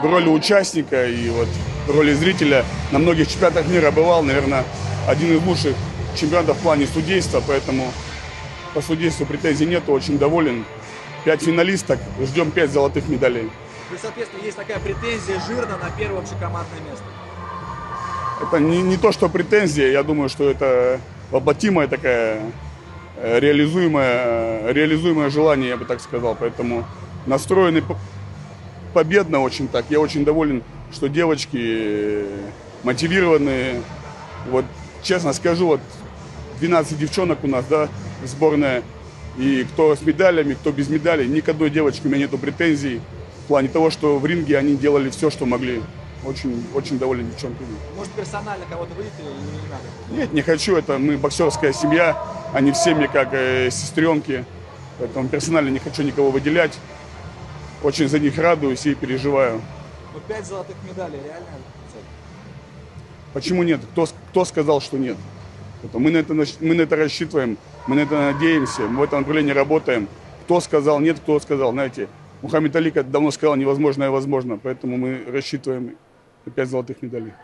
в роли участника и вот в роли зрителя на многих чемпионатах мира бывал, наверное, один из лучших чемпионатов в плане судейства, поэтому по судейству претензий нет, очень доволен. 5 финалисток, ждем 5 золотых медалей. То есть, соответственно, есть такая претензия жирно на первое общекомандное место. Это не то, что претензия, я думаю, что это воплотимая такая реализуемое желание, я бы так сказал. Поэтому настроены победно очень так. Я очень доволен, что девочки мотивированные. Вот честно скажу, вот 12 девчонок у нас, да, сборная. И кто с медалями, кто без медалей. Ни к одной девочке у меня нету претензий. В плане того, что в ринге они делали все, что могли. Очень доволен девчонками. Может, персонально кого-то выделили или не надо? Нет, не хочу. Это мы боксерская семья. Они все мне как сестренки. Поэтому персонально не хочу никого выделять. Очень за них радуюсь и переживаю. Вот 5 золотых медалей реальная цель? Почему нет? Кто сказал, что нет? Мы на это рассчитываем, мы на это надеемся, мы в этом направлении работаем. Кто сказал нет, кто сказал. Знаете, Мухаммед Али давно сказал, невозможное возможно. Поэтому мы рассчитываем на 5 золотых медалей.